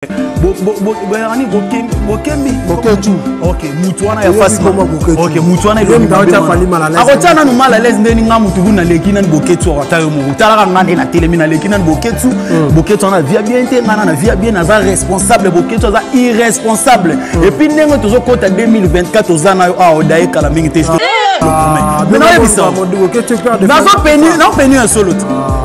Ok, Moutouana ya face. Ok, Moutouana il est à nous mal à l'aise n'enga Moutoubu na lekina Boketu atayo mu. Tala ngande na télé na lekina Boketu. Boketu na via bien te na via bien na responsable Boketu za irresponsable. Et puis nengo tozo kota 2024 ozana yo a odaye kala mingi te. Mais non ebisa. Non peni un solo.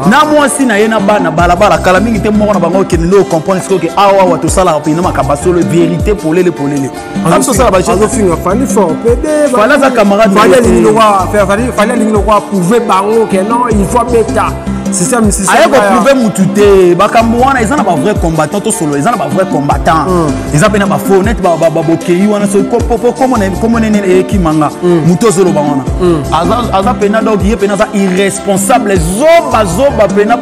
Na moi si na yena bana balabala kala mingi te moko na bango ke no comprendre ce que awa wa to sala pe na makabasolo vérité pour les comme ça ba je finga fali fort PD voilà za camarade fallait l'ingino wa faire fallait l'ingino wa prouver bango que non il faut mettre c'est ça aye ko prouver mututé bakambo wana ils en ba vrai combattant to solo ils en ba vrai combattant ils en na ba faux net ba bokei wana so comme ne ekimanga muto zolo ba wana aza pena donc ye pena za irresponsable zoba pena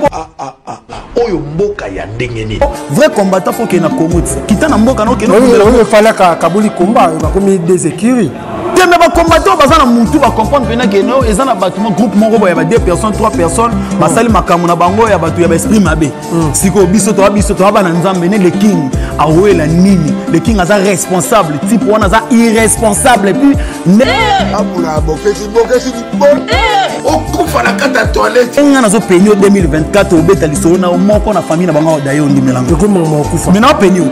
oyo mboka ya ndengeni vrai combattant faut que na Congo kita na mboka no ke no il fallait kabuli combat ba comme des écuries mais ba combattant bazana mutu ba comprendre pena que no ezana bâtiment groupe moko ba ya 2 personnes 3 personnes basali makamu na bango ya batu ya ba esprit mabe siko biso to ba na nzambe ne le king awela nini le king aza responsable type wana za irresponsable et puis ne abula bokesi bon okufa na kata toilette nga nazo penio 2024 obeta lisolo na moko na famille na bango dayo ndimelanga ko mo okufa mais na penio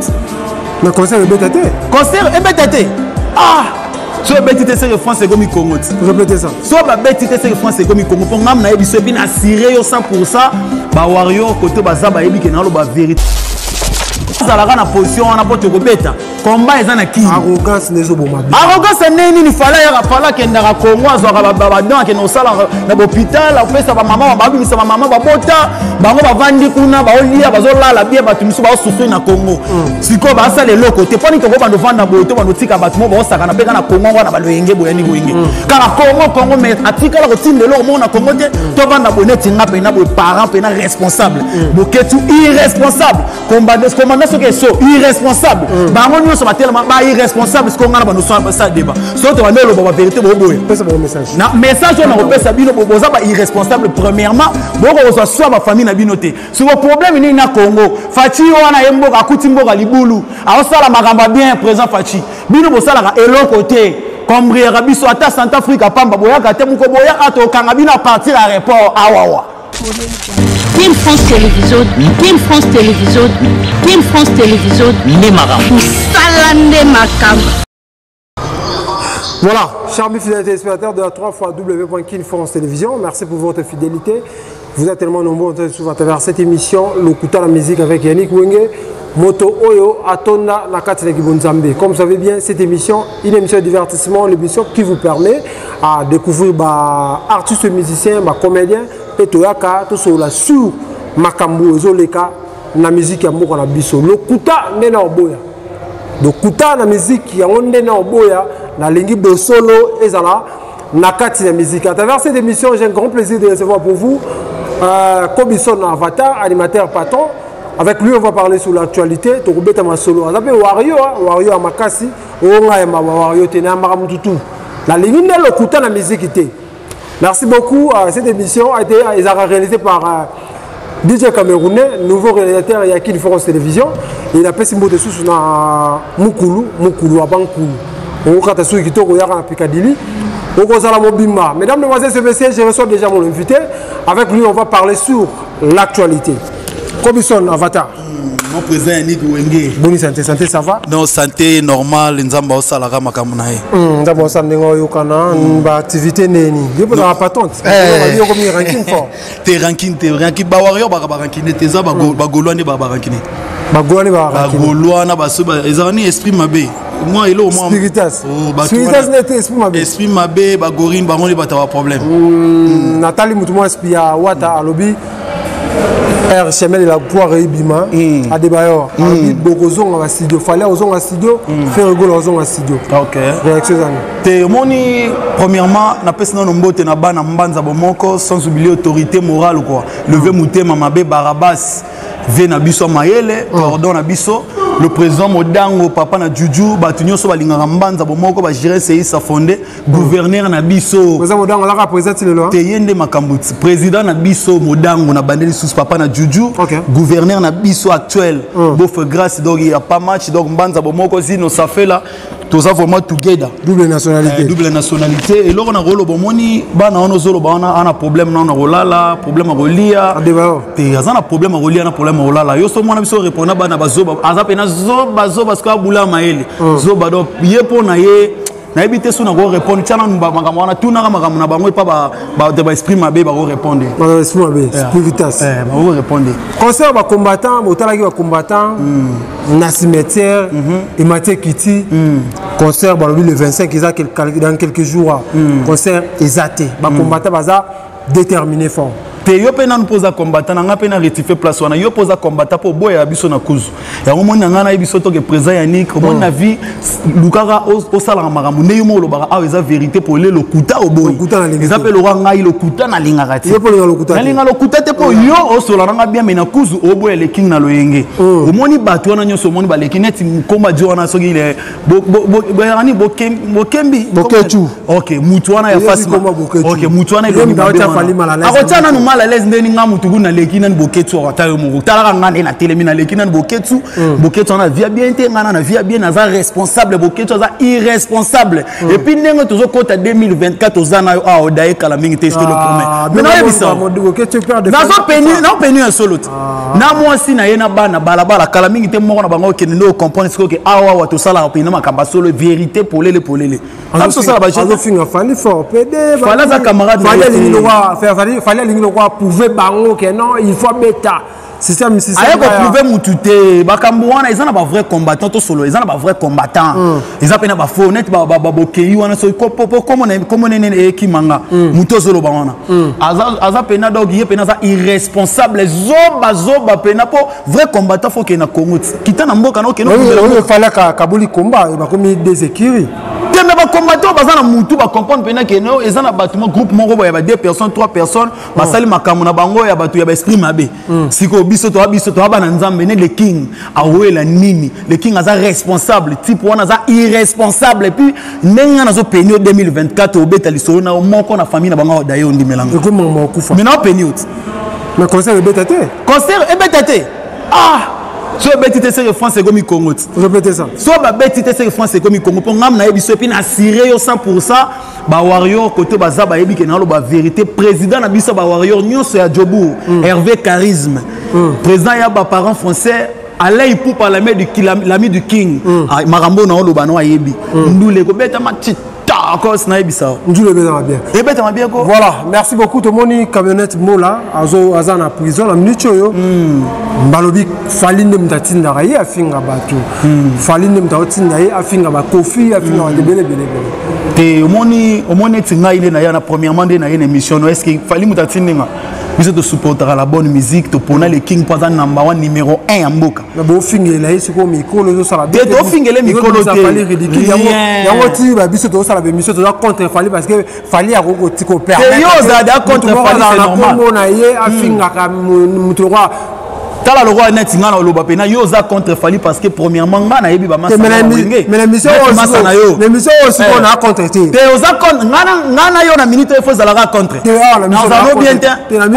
mais concert ebeta te concert ebeta te so betite c'est France et Gomi Congo. Répétez ça. So ba betite c'est France et Gomi Congo. Pour ngam na ebiso ebi na assurer yo 100% ba warrior côté ba za ba ebi ke na lo ba vérité. Ça la na position on a pas te kobeta. Combat ezana ki. Arrogance nezo boma. Arrogance neni ni fala ya fala ke ndaka Congo azwa ba donc ke no sala na hôpital a pesa ba maman ba bimisa ba maman ba bota bango ba vandi kuna ba olia ba zo lala bien ba tumiso ba souffrir na Congo. Siko ba sala le côté poni to ko ba no vanda boto ba no tika ba tumo ba saka na peka na Congo wana ba loyenge boyani boyenge. Kala Congo mais atika la rotine lo mo na Congo te to vanda boneti nga pe na bo parent pe na responsable. Boketu irresponsable. Commandant ce que so irresponsable. Bango so tellement ba irresponsable ce qu'on a ba no ça débat. So to ba no lo ba vérité bo boye. Pesa ba message. Na message on a pesa bino bo za ba irresponsable premièrement boko so soit ba famille na bino te. Si le problème ni na Congo, Fachi wana yemboka akuti mboka libulu. A osala makamba bien présent Fachi. Bino bo sala elo côté. Comme biso ata Centrafrique pamba boya kate muko boya ato kanga bino partir à aéroport awawa. Team France Télévision, Team France Télévision, Team France Télévision, Nemara. Salande Makam. Voilà, chers fidèles téléspectateurs de la 3xW.Kin France Télévision, merci pour votre fidélité. Vous êtes tellement nombreux à travers cette émission, le Kouta la musique avec Yannick Wenge, Moto Oyo, Atonda, Nakati Nakibonzambe. Comme vous savez bien, cette émission, une émission de divertissement, l'émission qui vous permet à découvrir artistes musiciens, comédiens, et toyaka, tout cela sur Makambo, Zoleka, la musique à Moko na biso. Le Kouta n'est pas boya. Le Kouta la musique qui a on n'est pas boya, la lingue de solo et zala, Nakati la musique. À travers cette émission, j'ai un grand plaisir de recevoir pour vous Kobison Avatar, animateur patron. Avec lui, on va parler sur l'actualité. Tokobeta ma solo. On appelle Wario, Wario Amakasi, Onga Yama Wario Tena Maramututu. La ligne de le Kouta la musique. Merci beaucoup. Cette émission a été réalisée par DJ Camerounais, nouveau réalisateur Yakin France Télévision. Il a fait ce mot de sous na Mukulu, Abankulu. On va faire ce qui est Picadilly. Mesdames, Mesdemoiselles et Messieurs, je reçois déjà mon invité. Avec lui, on va parler sur l'actualité. Kobison Avatar. Mon président Yannick Wenge. Bonne santé, santé, ça va? Non, santé normale, nzamba osala makamunae. Nzamba osala ndengo yokana, ba activité neni. Yo pas la patente. Yo comme ranking fort. Te ranking ba warrior ba ranking te za ba golwane ba ranking. Ba golwane ba ranking. Ba golwana ba so ba ezani esprit mabe. Moi il est au moins Spiritas. Spiritas n'est esprit mabe. Esprit mabe ba gorine ba ngoni ba ta problème. Nathalie Mutumo espia wata alobi. RCML la pouvoir Ibima à Debayor. Bokozon en studio, fallait aux en studio, faire rigoler aux en studio. OK. Réaction Te moni premièrement na pesna no mbote na bana mbanza bomoko sans oublier autorité morale quoi. Lever mutema mabe Barabas ve na biso mayele, cordon na biso. le président Modango papa na Juju batunyo so balingaka mbanza bomoko ba gérer c'est sa fondé gouverneur na biso président Modango la représente le te yende makambuti président na biso Modango na bandeli sous papa na Juju gouverneur na biso actuel bof grâce donc il y a pas match donc mbanza bomoko zino ça fait là tous ça vraiment together double nationalité et là on a rolo bomoni bana on zolo bana on a problème na on rolala problème à relia te azana problème à relia na problème à rolala yo so mona biso répondre bana bazoba azapena zoba parce que bula maele zoba donc ye pona ye na ebité sous na go répondre tana makambo na tuna makambo na bango pa ba de ba esprit mabe ba go répondre ba esprit mabe spiritas ba go répondre concert ba combattant botala ki ba combattant na cimetière et Mathieu Kiti concert ba le 25 dans quelques jours concert exaté ba combattant baza déterminé fort te yo pena nous pose à combattant nga pena rectifier place wana yo pose à combattant pour boya biso na kuzu ya omoni nga na biso to ke présent Yannick omoni na vie lukara au sala makambo ne yo mo lobaka a eza vérité pour le lokuta o boy ils appellent le ranga il lokuta na lingaka ti yo pour le lokuta na linga lokuta te po yo o sola nga bien mais na kuzu o boya le king na loyenge omoni bato wana nyoso omoni ba le kineti komba jo wana soki le boyani bokembi boketu OK mutu wana ya face OK mutu wana ile mdaota fali malala akotana no mala les ndeni nga mutu na leki nan boketu akatayo mo talaka ngande na télé mina leki nan boketu boketu na via bien te ngana na via bien naza responsable boketu za irresponsable et puis nengo tozo kota 2024 ozana yo a odaye kala mingi te je te le promets mais na yebisa boketu père de nazo peni un solo na moi si na yena bana balabala kala mingi te moko na bango ke ndo comprendre ce que awa wa to sala pena makamba solo vérité polele comme ça sala ba je finga fali fort PD fala za camarade fallait prouver bango que non il faut bêta système aye ko prouver mututé bakambo wana ezana ba vrai combattant to solo ezana ba vrai combattant ezapena ba faux net ba bokei wana so comme nene ekimanga muto solo bana azapena donc ye pena za irresponsable zoba pena po vrai combattant faut que na Congo kitana mboka no ke no il fallait kabuli combat ba comme des écuries mais ba combattant bazana mutu ba comprendre pena que no ezana bâtiment groupe moko ya ba 2 personnes 3 personnes ba sali makambo na bango ya batu ya ba esprit mabe siko biso to bana nzambe ne le king awela nini le king aza responsable type wana aza irresponsable et puis nenga nazo penio 2024 obeta lisolo na moko na famille na bango dayo ndimelanga comment mo kufa mais na penio mais concert ebetate so betite c'est France et comme Congo répétez ça so ba betite c'est France et comme Congo pour ngam na yebiso et puis na assurer yo 100% ba warrior côté baza ba yebi ke na lo ba vérité président na biso ba warrior nyonso ya Djobu Hervé Charisme président ya ba parents français Alain pour parler du l'ami du king marambo na lo ba no yebi ndule ko beta match voilà, merci beaucoup. Tomoni camionnette Mola, Azana prison, la minute yo. Balobi Faline Mtatinda Raye a finga batu. Faline Mtatinda Raye a finga ba Kofi a finga de bele. Te omoni tinga ile na ya na premièrement de na une émission est-ce que Faline Mtatinda vous êtes supporter à la bonne musique, tu pona le king pas number 1 numéro 1 en Mboka. Na bo fingela ici ko micro le ça la. Te to fingela micro le. Yango ti ba biso to ça la émission to contre Fali parce que Fali a ko ti ko perdre. Te yo za da contre Fali c'est normal. Ko na ye a finga ka mutorwa tala le roi net ngana oloba pena yo za contre Fali parce que premièrement ngana yebi ba masa mais l'émission aussi on a contre te oza contre ngana yo na minute il faut za la contre na bien te ya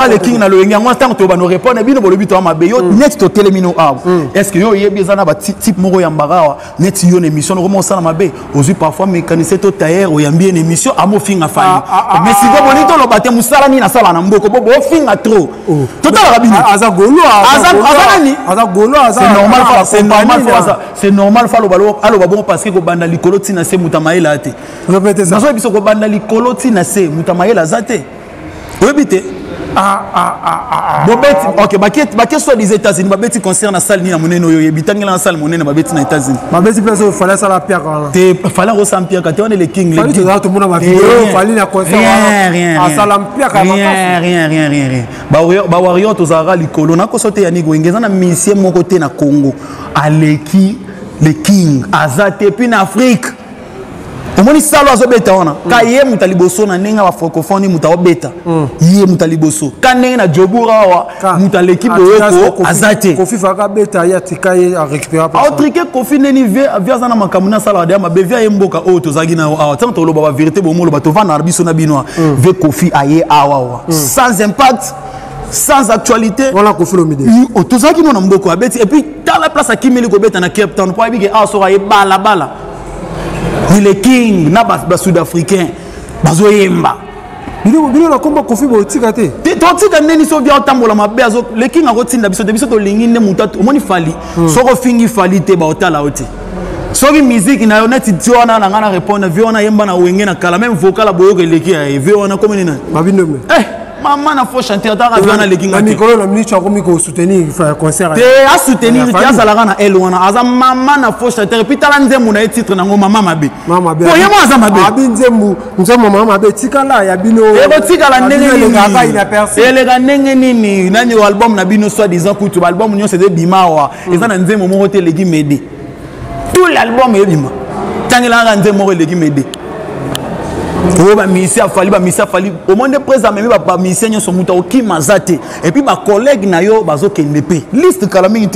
le king na lo ngi ngwa tant to ba no répondre bino bolobi to ma be yo net to telemino a est-ce que yo yebi za na ba type moko ya mbarawa net yo na émission no comment ça na mabe ozu parfois mécanicien to tailleur o yambi une émission amo finga Fali mais si go bonito lo baté musala ni na sala na mboko bo finga trop to tala rabino c'est normal fa lo balo alo babongo parce que ko banda likolo tina se mutamaela ate répétez ça nazo biso ko banda likolo tina se mutamaela zate obite bobeti OK baket soit des États-Unis babeti concerne na salle ni na monene yo yebitangela na salle monene babeti na États-Unis babeti place il fallait ça la pierre te fallait rosam pierre quand on est le king le king tout monde ma vidéo fallait la concert à salam pierre rien ba warrior to zara likolo na ko sote Yannick Wengeza na mission mon côté na Congo aleki le king azate puis en Afrique omoni salo azobeta wana ka ye muta liboso na ndenge ba francophone muta obeta ye muta liboso ka ndenge na jobura wa muta l'équipe oyeko azate Kofi faka beta ya tika ye a récupérer pas a triqué Kofi neni via zana makamuna sala de ma be via mboka o to zagi na a tant to lo ba vérité bo mo lo ba to vana biso na binoa ve Kofi aye awa sans impact sans actualité voilà Kofi Olomide o to zagi no na mboko abeti et puis dans la place à Kimeli ko beta na Cape Town po abike a so aye bala le king na ba sud-africain bazo yemba bino na komba Kofi bo tika te to tika neni so via otambola mabe azo le king akotinda biso de biso to lingi ne mutatu omoni fali soko fingi fali te ba otala oti soki musique na yo neti tiona na ngana répondre viona yemba na wenge na kala même vocal a boyo ke leki ya viona comme nina babindome maman na faut chanter ta viona leki ngati Nicolas na minute akomi ko soutenir faire concert te a soutenir ti azalaka na elle wana aza maman na faut chanter puis tala nzembo na titre nango mama mabe ko yemo aza mabe abi nzembo mama mabe tikala ya bino tikala ndenge nini elega ndenge nini nani album na bino soit disant kutu album nyonso de bimawa eza na nzembo moko te leki mede tout l'album est bima tangela nga nzembo moko leki mede o ba misi afali au monde présent même ba misi nyonso muta okima zate et puis ba collègue na yo bazo kendepe liste kalamingi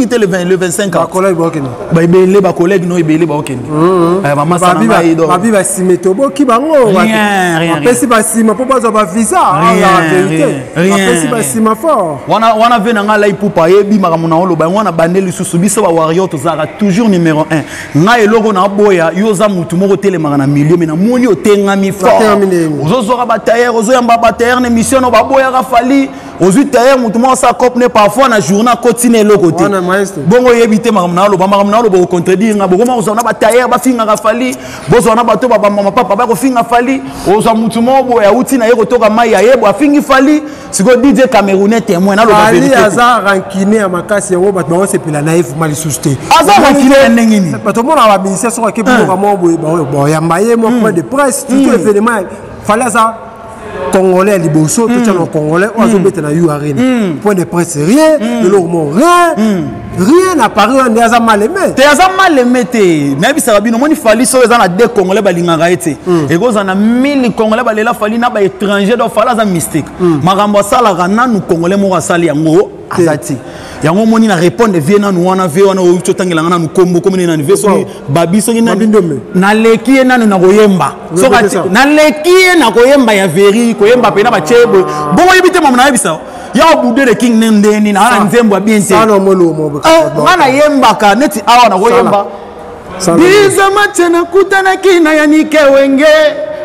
te le 25 ba collègue ba okende ba ibele ba collègue no ibele ba okende mama sana mai do babi ba simeto boki bango rien pesi ba sima po bazo ba visa la vérité pesi ba sima fort wana vena nga lai pupa yebi makamuna olo ba wana bandeli susu biso ba warrior to zara toujours numéro 1 nga eloko na boya yo za mutu moko telemaka na milieu mais na moni otenga mi fort ozozoka batailleur ozoyamba batailleur ne mission no baboya ka fali ozu tailleur mutu mo sa cop ne parfois na journée continue eloko te bongo yebite makamuna olo ba makamuna olo bo contredire nga boko mo na batailleur ba finga ka fali bozo na bato ba mama papa ba ko finga fali ozo mutu mo boya uti na yeko toka mai ya yebo afingi fali siko DJ Camerounais témoin na lo ba vérité ali aza rankine ya makasi yango bato ba sepela naïf mali souste aza rankine ndengini bato mo na ba ministère so ka kepo ka mo bo ya maye mo point de presse tout événement fallait ça Congolais liboso tout ça Congolais on a bête na you arena point de presse rien de l'homme rien à Paris on est mal aimé te aza mal aimé te na bisa rabino moni fali so ezana de Congolais balingaka ete et goza na 1000 Congolais balela fali na ba étranger do fala za mystique makambo sala kana nu Congolais mo asali yango azati yango moni na répondre viena nu wana o chotangela ngana nu kombo comme na veso babi so ngina na leki na na koyemba so kati na leki na koyemba ya veri koyemba pe na ba chebo bongo yebite mama na bisa ya obude le king ndeni na nzembo ya bien te sana molo mo ngana yemba ka neti awa na koyemba biza matena kutana kina ya nike wenge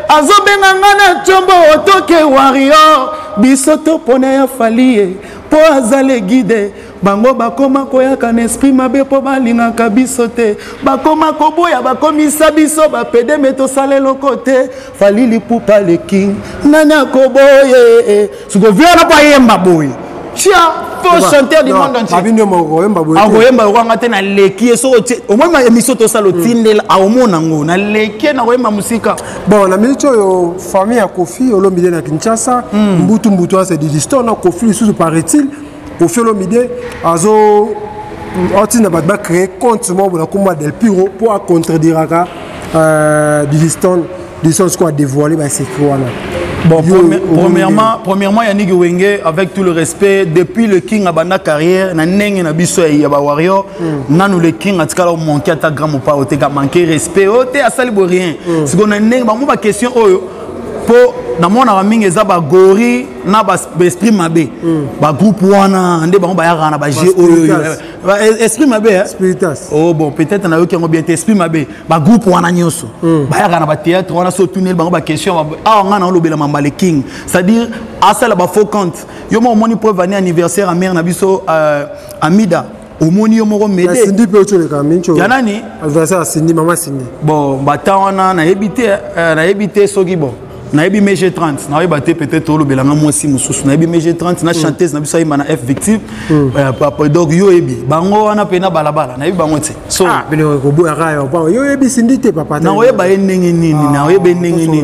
azobenga ngana chombo otoke warrior biso to pona ya falie po azale guide bango bakoma koyaka na esprit mabe po balingaka biso te bakoma koboya bakomisa biso bapede meto salelo kote fali lipupa le king nana koboye suko viona pa yemba boy chia faux chanteur du monde entier babino moko yemba boy akoyemba kwanga te na leki so au moins émission to salo tindela aomona ngo na leki na koyemba musika bon na minute yo famille ya Kofi Olomide na Kinshasa mbutu c'est du histoire na Kofi sous paraît-il Kofi Olomide azo otina ba créer compte mo na komba del Piro pour contredire du distance quoi dévoiler ba secret wana. Bon, premièrement, Yannick Wenge, avec tout le respect, depuis le King Abanda carrière, na nenge na biso ya ba warrior, nanu le King a tika manqué à ta grand ou pas, te manqué respect, te a sali rien. C'est qu'on a nenge, ba mo ba question oyo pour na mona ba mingi za ba gori na ba esprit mabe, ba groupe wana ande ba ba ya na ba G oyo. Esprit mabe Spiritas. Oh bon, peut-être na yo qui ont bien esprit mabe, ba groupe wana nyonso. Ba ya na ba théâtre wana so tunnel ba question ah on a lobela mamba le King. C'est-à-dire à ça la ba faux compte. Yo mo moni preuve année anniversaire à mère na biso Amida. Au moni yo moko médé. Cindy pe ocho le kamincho. Ya nani? Adversaire Cindy maman Cindy. Bon, bata wana na ebité soki bon. Na ebi MG 30 na ebi peut-être au lobelanga moi si mususu na ebi MG 30 na chanteuse na biso na F victime papa donc yo ebi bango wana pena balabala na ebi bango te so bino ko boya rayo ba yo ebi sindite papa na oyeba enenge nini na oyeba enenge nini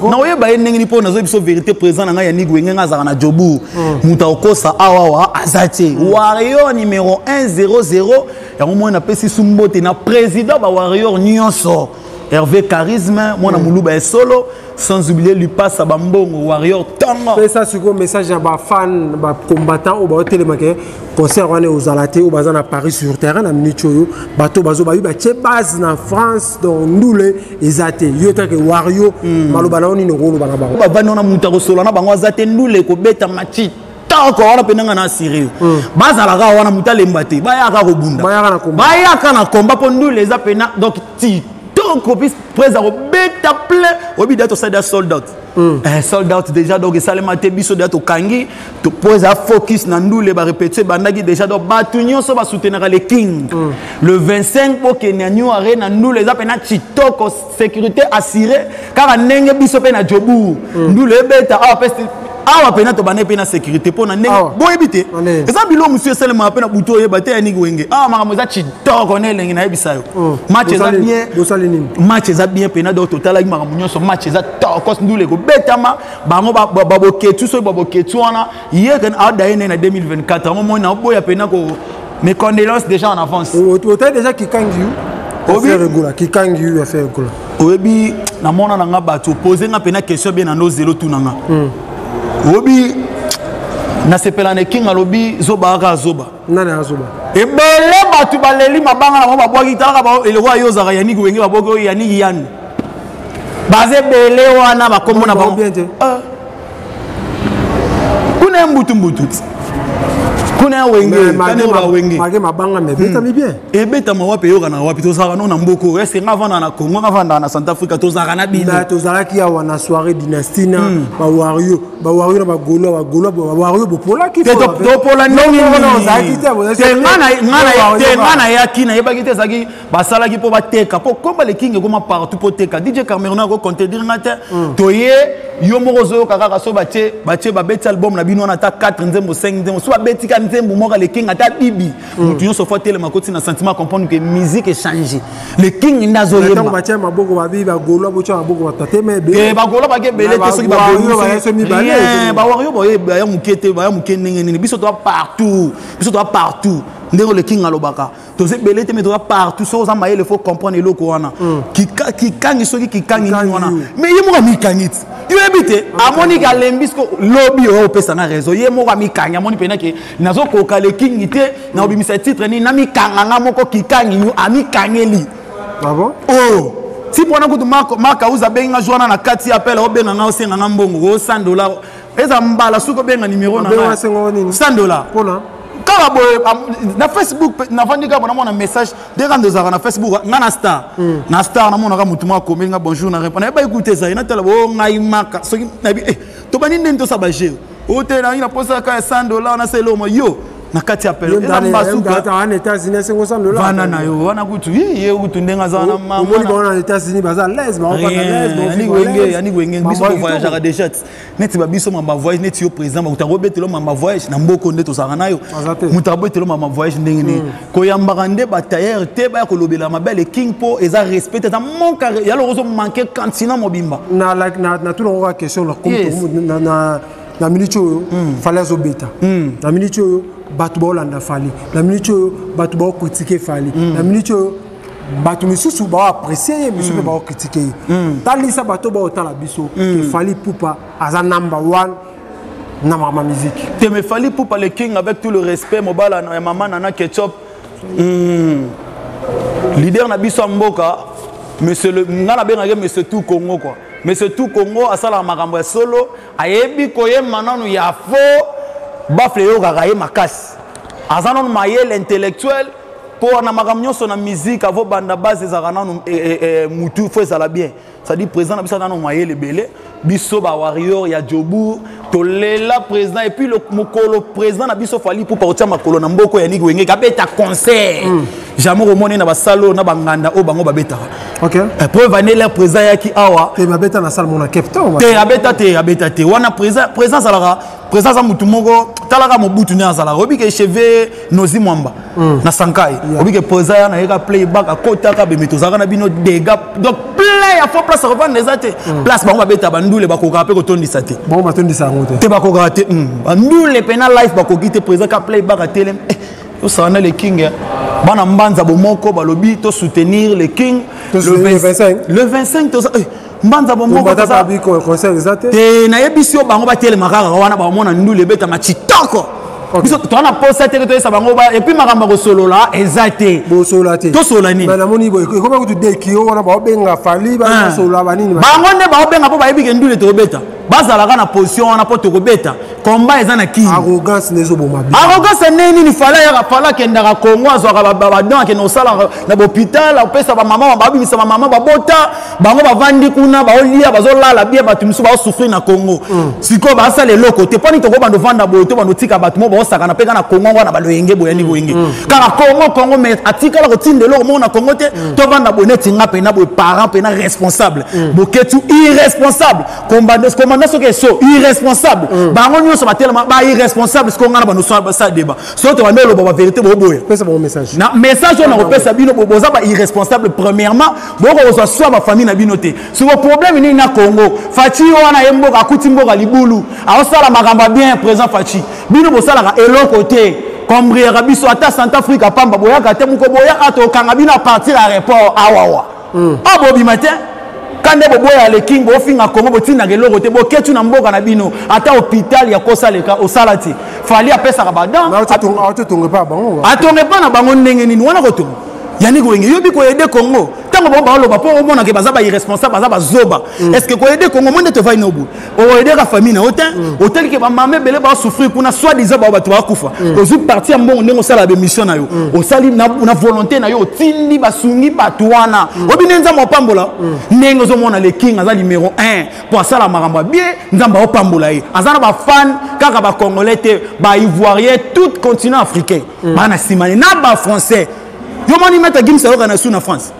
na oyeba enenge ni po na zo biso vérité présent na nga Yannick Wenge ngazaka na jobu muta okosa awa azate warrior numéro 100 ya mo na pesi sumbote na président ba warrior nyonso Hervé Charisme mwana muluba solo sans oublier lui passe à Bambongo Warrior Tango. Mais ça c'est un message à ba fan ba combattant au ba télémarqué concert on est aux Alaté au bazan à Paris sur terrain na minute yo bato bazo ba base na France donc nous les ezate yo ta que Warrior maloba na oni no golo bana ba ba bana na mutako solo na bango azate ndule ko beta machi tako wana penanga na Syrie bazala ga wana mutalemba te bayaka ko bunda bayaka na combat po ndule eza pena donc ti copie près à beta plein obi dato ça sold out sold out déjà donc ça les maté biso dato kangi to pose à focus na ndule ba répéter bandaki déjà donc batunyo so ba soutenir les king le 25 pour Kenya New Arena ndule za pena chitoko sécurité assurée car ndenge biso pena jobu ndule beta a peste awa pena to bana pena sécurité pour na ndenge boyebité eza bilo monsieur Selema pena buto yebate yani wenge makambo za chitoko ne lengi na yebisa yo match eza bien match eza bien pena donc total ak makambo nyonso match eza tokos ndule ko betama bango baboketu so baboketu wana yeken adaine na 2024 moment na boya pena ko mes condoléances déjà en avance autant déjà qui kangi obi regular qui kangi a fait regular obi na mona na nga bato poser nga pena question bien na no zelo tunanga obi na sepelane king alobi zoba aka zoba nana azoba ebele batu baleli mabanga na ba bwaki talaka ba elwa yoza yani wenge ba boko yani yan baze bele wana ba komona ba kuna mbutu kuna wenge kana ba wenge mage mabanga me beta mi bien ebeta ma wapi yoka na wapi to saka no na mboko est nga vanda na Congo nga vanda na Centre Africa to saka na bino na to saka ki ya wana soirée dynastie na ba wario na ba wario bo pola ki to pola ndongi no zaki te ngana ya kina yeba kite zaki basala ki po bateka po komba le king koma partout po teka DJ Cameroun ko compter dire ngata to ye yo moko zo kaka so bache ba bet album na bino na ta 4 nzembo 5 nzembo so ba betika nzembo moko le king ata bibi mutu yo so fois tele makoti na sentiment comprendre que musique est changé le king ndazo yeba donc bache maboko ba bibi ba golo bocha maboko ba tate me be ba golo ba ke bele te so ki ba golo ba wario ba ya mukete ba ya mukene nini biso to partout ndeko le king alobaka to se belete mais to partout so za maye le faut comprendre le ko wana ki kangi soki ki kangi ni wana mais yemo ka mi kangit yo ebite amoni ka lembisco lobby o pesa na réseau yemo ka mi kanga amoni pena ke nazo ko ka le king ite na obimisa titre ni na mi kanga nga moko ki kangi ni ami kangeli ah bon si pona kutu maka uza benga joana na kati appel o benga nga o senga nga mbongo o $100 eza mbala suko benga numéro na $100 pona na Facebook na vandika bona mona message de quand deux na Facebook ngana star na star na mona ka mutuma ko menga bonjour na répondre ba écouter ça ina tala bo ngai maka so to bani ndento sa baje o te na ina posa ka $100 na selo mo yo na kati appel eza mbasuka en États-Unis $500 vana na yo wana kutu ye kutu ndenga za na mama moni bona États-Unis baza l'aise ba pas l'aise yani wenge biso ko voyager déjà neti ba biso mamba voyage neti yo président ba utangobetelo mamba voyage na mboko ndeto saka nayo mutabetelo mamba voyage ndenge ni ko yambaka nde ba tailleur te ba ko lobela mabele king po eza respecté ta mon carré ya lo manquer continent mobimba na tout la question la comme na minute fallait zo beta na minute batu ba olanda fali na minute batu ba critiquer fali na minute batu misusu ba apprécier misusu ba critiquer talisa batu ba otala biso fali pupa aza number 1 na mama musique te me fali pupa le king avec tout le respect mobala na mama nana ketchup leader na biso mboka monsieur le ngana benga monsieur tout Congo quoi monsieur tout Congo asala makambo ya solo ayebi koyema nanu ya fo bafle yo kakaye makasi azanon mayele intellectuel pour na makambo nyonso na musique avo banda base ezaka nanu mutu fo ezala bien ça dit président na biso nanu mayele belé biso ba warrior ya jobu tolela président et puis le mokolo président na biso fali pour partir makolo na mboko ya niki wenge kabeta concert jamais remoni na basalo na banganda o bango babeta OK preuve anela président yaki awa te babeta na salle mona captain te abeta te wana président salara président za mutu moko talaka mobutu ne azala obi ke cheve nozi mwamba na sankai obi ke président na yeka playback akota ka bemeto zaka na bino dégâts donc plein ya faux place revendre les até place bango babeta bandule bakoka pe ko tondisa te bon batondisa ngote te bakoka te bandule pena live bakoki te président ka playback a télé yo sana le king bana mbanza bomoko balobi to soutenir le king le 25 mbanza bomoko ça concert exact te na yebisi o bango ba telema kaka wana ba mona ndule beta machitoko biso to na posa te to esa bango ba et puis makamba ko solola exact bo solate to solani na moni boy ko ba ko tu dekio wana ba benga fali ba solola banini bango ne ba benga po ba yebi ke ndule to beta bazalaka na position wana po to ko beta combat eza na ki arrogance nezo bo mabi arrogance neni ni fala kendaka Congo azwaka ba don ke no sala na hôpital opesa ba mama ba bimisa ba mama ba bota bango ba vandi kuna ba olia bazolala bia batu misu ba souffrir na Congo siko ba sala loko te pani to ko bando vanda boto bando tika batu mo ba saka na peka na Congo wana ba loyenge boyani boyenge kaka Congo mais atika la rotinde loko mo na Congo te to vanda boneti ngape na bo parent pe na responsable boketu irresponsable commandant que so irresponsable bango nyonso ba tellement ba irresponsable ce qu'on a ba no ça débat so to ba melo ba vérité bo boye pesa bon message na message on a pesa bino bo za ba irresponsable premièrement boko ko so ba famille na bino te so le problème ni na Congo Fachi wana yemboka akuti mboka libulu a sala makamba bien présent Fachi bino bo sala ka eloko te comme biso ata Centrafrique pamba boya ka te muko boya ato kanga bino partir à aéroport awawa abobi matin quand de boya le king bo finga Congo bo tina ke loko te bo ketu na mboka na bino ata hôpital ya kosa leka o salati fali apesa ka badan atonge pas bango atonge pas na bango ndenge nini wana koto yani ko ngi yobi ko aider Congo tango bo ba loba po omona ke bazaba irresponsable bazaba zoba est-ce que ko aider Congo monde te va inobu o aider la famille na hôtel ke ba mame bele ba souffrir kuna soit disant ba to akufa ozu partir mbongo ndenge sala be mission na yo o sali na volonté na yo tindi basungi batuana obinenza mo pambola ndenge zo mona le king aza numéro 1 pour sala maramba bien nzamba o pambola ye azana ba fan kaka ba congolais te ba ivoirien tout continent africain bana simane na ba français yo moni meta gimsa yo kana suna France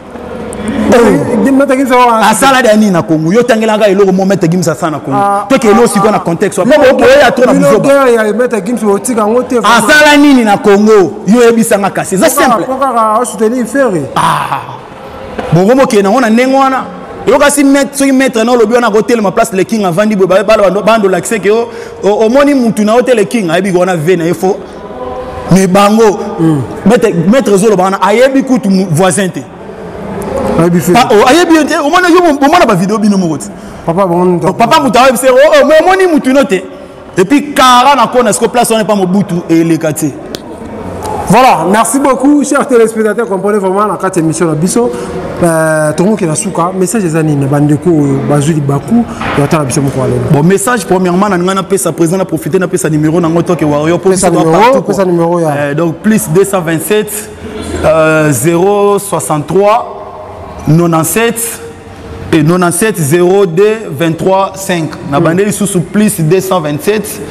meta gimsa a sala de ni na Congo yo tangela ga eloko mo meta gimsa sana Congo to ke lo siko na contexte wa ko boye ya to na bizoba ya meta gimsa o tika ngote a sala nini na Congo yo ebisa nga kasi c'est simple ko ka soutenir ferry bongo mo ke na ona nengwana yo kasi mettre na lobi na hotel ma place le king avandi bo ba bando l'accès ke o moni mutu na hotel le king ayebi ko na vena efo mais bango mettre zolo bana ayebi kutu voisin te ayebi te o mona ba vidéo bino mokoti papa muta ayebi se o moni mutu note et puis kara na kona est-ce que place on n'est pas mobutu et les quartiers. Voilà, merci beaucoup, chers téléspectateurs. Comprenez vraiment la 4e émission de Bisso. Tout le monde qui est là, message des années, Bandeko, Bazuli Bakou, bon, message, premièrement, on a sa présence, on a profité de sa numéro, on a que Wario pour sa numéro. Donc, plus 227 063 97 et 97 02 23 5. On a bandé sous plus 227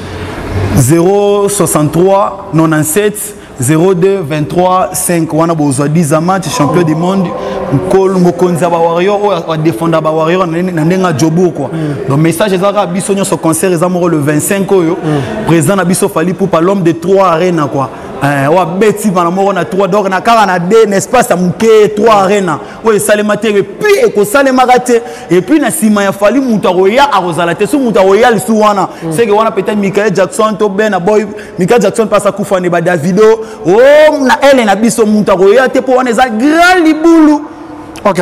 063 97 02 23 5 wana bozwa 10 match champion du monde Nkol Mokonza ba Warrior o défendre ba Warrior na ndenga jobu quoi. Donc message ezaka biso nyo so concert ezamoro le 25 oyo président na biso fali pour l'homme de 3 arena quoi. Wa beti bana moro na 3 donc na kara na de espace à muke 3 arena. O salema te et puis eko salema raté et puis na sima ya fali muta roya a rozalate so muta royal su wana. C'est que wana peut-être Michael Jackson to ben boy Michael Jackson passe à kufa ne ba Davido oh na ele na biso muta roya te po wana za grand libulu. Ok.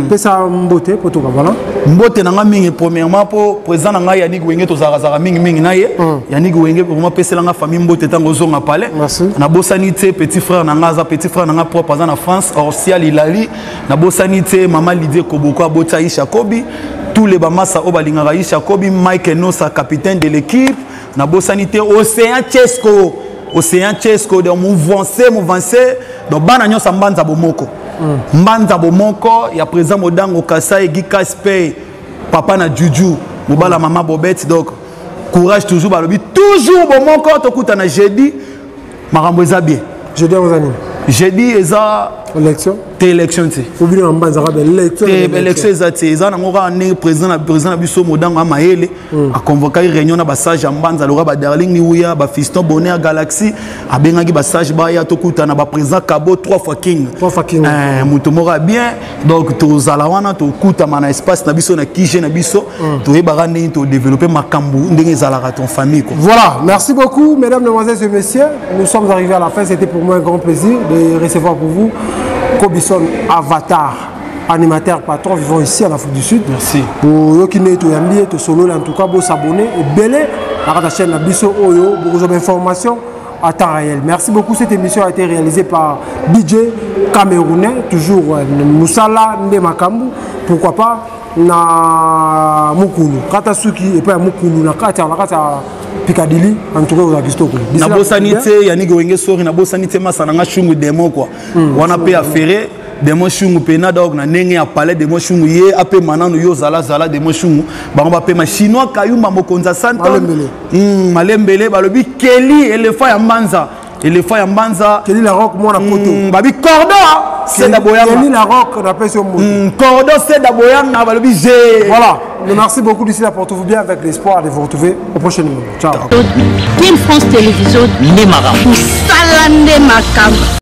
Pesa mbote pour tout voilà. Mbote nanga mingi premièrement pour président nanga Yannick Wenge to zara mingi na ye. Yannick Wenge pour moi pesa nanga famille mbote tango zonga palais. Na bosanité petit frère nanga propre en France Orsial Ilali na bosanité maman Lydie Koboko abota Isha Kobi tous les bamasa obalingara Isha Kobi Mike Nosa capitaine de l'équipe na bosanité Océan Chesco de mouvancé donc bana nyosa mbanza bomoko. Mbanza bomoko ya président Modango Kasai Guy Kaspe papa na Juju mobala maman Bobette donc courage toujours balobi toujours bomoko tokuta na jeudi makambo eza bien jeudi ozani jeudi eza élection élection te obili na mbanza ka élection exact eza nango ka ne président na biso modango amayele a convoqué réunion na basage ya mbanza loka ba darling ni uya ba fiston bonheur galaxy abengaki basage ba ya tokuta na ba président Kabo 3 fois king muto moko bien donc tozala wana tokuta na espace na biso na kije na biso toyebaka ndenge to développer makambu ndenge ezalaka ton famille quoi. Voilà, merci beaucoup mesdames, mesdemoiselles et messieurs, nous sommes arrivés à la fin. C'était pour moi un grand plaisir de recevoir pour vous Kobison Avatar, animateur patron vivant ici en Afrique du Sud. Merci. Pour ceux qui n'ont pas solo, en tout cas, vous s'abonner et belé à la chaîne Nabiso Oyo, beaucoup d'informations à temps réel. Merci beaucoup. Cette émission a été réalisée par DJ Camerounais, toujours Moussala Ndemakambu, pourquoi pas na Mukulu, Katasuki et pas Mukulu, na Kata Picadilly, en tout cas aux Agistoko. Na bosanité, Yannick Wenge Sori, na bosanité, Massananga Chungu Demo quoi. On a payé à ferrer. Demo Chungu Pena donc na nenge ya palais Demo Chungu ye ape manano yo zala Demo Chungu. Ba on va payer ma chinois Kayumba Mokonza Santon. Malembele balobi Kelly éléphant ya Mbanza. Éléphant ya Mbanza. Kelly la rock moi na poto. Babi cordon c'est d'Aboyanga. Kelly la rock on appelle son mot. Cordon c'est d'Aboyanga balobi G. Voilà. Merci beaucoup d'ici là, portez-vous bien avec l'espoir de vous retrouver au prochain numéro. Ciao. King France Télévision, Nemara. Salande Makam.